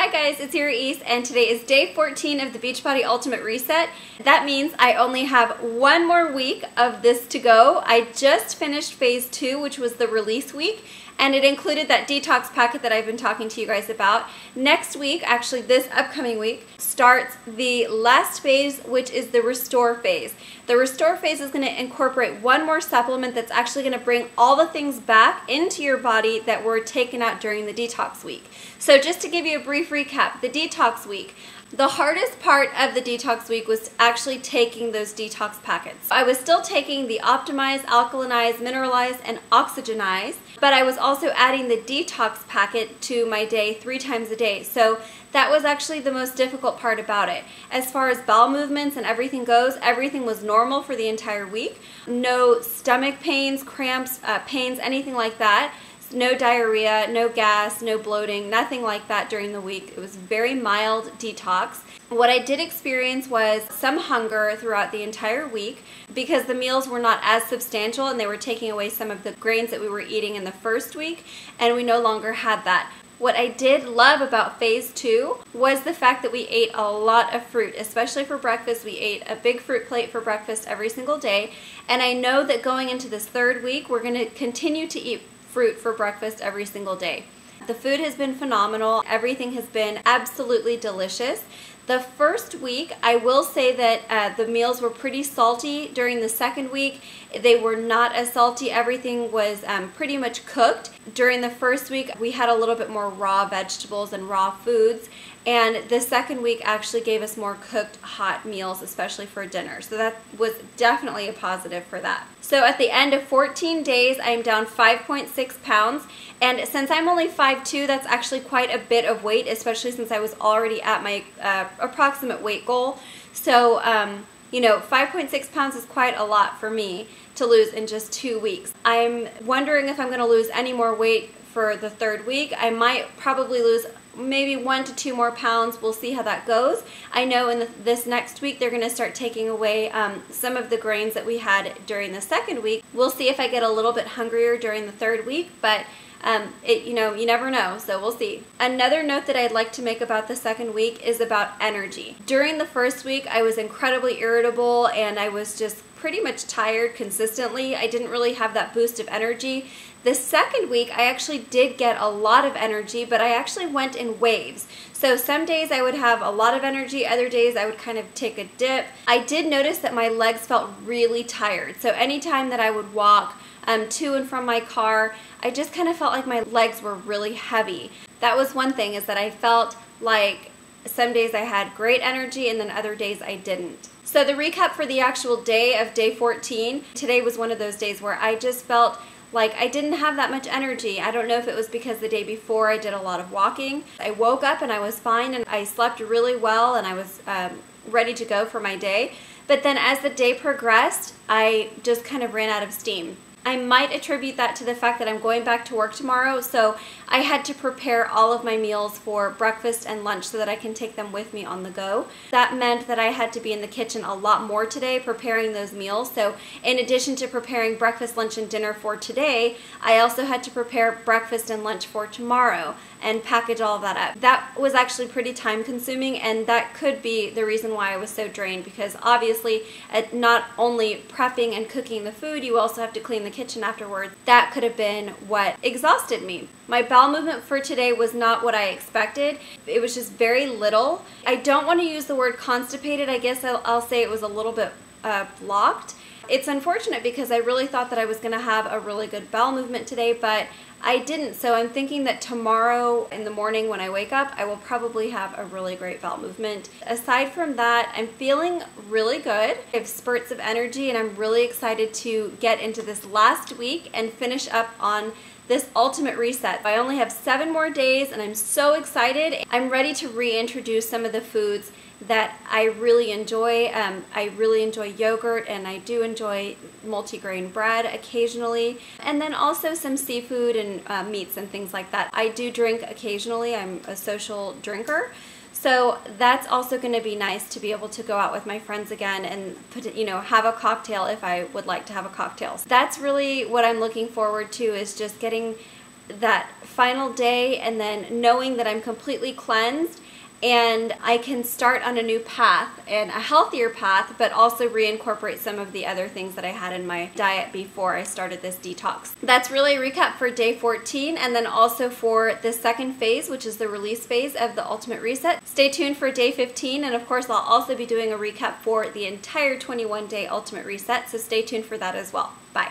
Hi guys, it's Irais, and today is day 14 of the Beachbody Ultimate Reset. That means I only have one more week of this to go. I just finished phase 2, which was the release week, and it included that detox packet that I've been talking to you guys about. Next week, actually this upcoming week, starts the last phase, which is the restore phase. The restore phase is going to incorporate one more supplement that's actually going to bring all the things back into your body that were taken out during the detox week. So just to give you a brief recap, the detox week. The hardest part of the detox week was actually taking those detox packets. I was still taking the optimized, alkalinized, mineralized, and oxygenized, but I was also adding the detox packet to my day 3 times a day. So that was actually the most difficult part about it. As far as bowel movements and everything goes, everything was normal for the entire week. No stomach pains, cramps, pains, anything like that. No diarrhea, no gas, no bloating, nothing like that during the week. It was very mild detox. What I did experience was some hunger throughout the entire week because the meals were not as substantial and they were taking away some of the grains that we were eating in the first week, and we no longer had that. What I did love about phase 2 was the fact that we ate a lot of fruit, especially for breakfast. We ate a big fruit plate for breakfast every single day, and I know that going into this 3rd week, we're going to continue to eat fruit for breakfast every single day. The food has been phenomenal. Everything has been absolutely delicious. The first week, I will say that the meals were pretty salty. During the 2nd week, they were not as salty. Everything was pretty much cooked. During the first week, we had a little bit more raw vegetables and raw foods. And the 2nd week actually gave us more cooked hot meals, especially for dinner. So that was definitely a positive for that. So at the end of 14 days, I am down 5.6 pounds. And since I'm only 5'2", that's actually quite a bit of weight, especially since I was already at my approximate weight goal. So, you know, 5.6 pounds is quite a lot for me to lose in just 2 weeks. I'm wondering if I'm going to lose any more weight for the 3rd week. I might probably lose maybe 1 to 2 more pounds. We'll see how that goes. I know in this next week they're going to start taking away some of the grains that we had during the 2nd week. We'll see if I get a little bit hungrier during the 3rd week, but you know, you never know, so we'll see. Another note that I'd like to make about the 2nd week is about energy. During the 1st week, I was incredibly irritable and I was just pretty much tired consistently. I didn't really have that boost of energy. The 2nd week, I actually did get a lot of energy, but I actually went in waves. So some days I would have a lot of energy, other days I would kind of take a dip. I did notice that my legs felt really tired. So anytime that I would walk to and from my car, I just kind of felt like my legs were really heavy. That was one thing, is that I felt like some days I had great energy and then other days I didn't. So the recap for the actual day of day 14, today was one of those days where I just felt like I didn't have that much energy. I don't know if it was because the day before I did a lot of walking. I woke up and I was fine and I slept really well and I was ready to go for my day. But then as the day progressed, I just kind of ran out of steam. I might attribute that to the fact that I'm going back to work tomorrow, so I had to prepare all of my meals for breakfast and lunch so that I can take them with me on the go. That meant that I had to be in the kitchen a lot more today preparing those meals. So in addition to preparing breakfast, lunch, and dinner for today, I also had to prepare breakfast and lunch for tomorrow and package all of that up. That was actually pretty time consuming, and that could be the reason why I was so drained, because obviously not only prepping and cooking the food, you also have to clean the kitchen afterwards. That could have been what exhausted me. My bowel movement for today was not what I expected. It was just very little. I don't want to use the word constipated. I guess I'll say it was a little bit blocked. It's unfortunate because I really thought that I was going to have a really good bowel movement today, but I didn't. So I'm thinking that tomorrow in the morning when I wake up, I will probably have a really great bowel movement. Aside from that, I'm feeling really good. I have spurts of energy and I'm really excited to get into this last week and finish up on this ultimate reset. I only have 7 more days and I'm so excited. I'm ready to reintroduce some of the foods that I really enjoy. I really enjoy yogurt, and I do enjoy multigrain bread occasionally, and then also some seafood and meats and things like that. I do drink occasionally. I'm a social drinker. So that's also going to be nice to be able to go out with my friends again and have a cocktail if I would like to have a cocktail. So that's really what I'm looking forward to, is just getting that final day and then knowing that I'm completely cleansed and I can start on a new path and a healthier path, but also reincorporate some of the other things that I had in my diet before I started this detox. That's really a recap for day 14, and then also for the second phase, which is the release phase of the Ultimate Reset. Stay tuned for day 15, and of course I'll also be doing a recap for the entire 21-day Ultimate Reset, so stay tuned for that as well. Bye.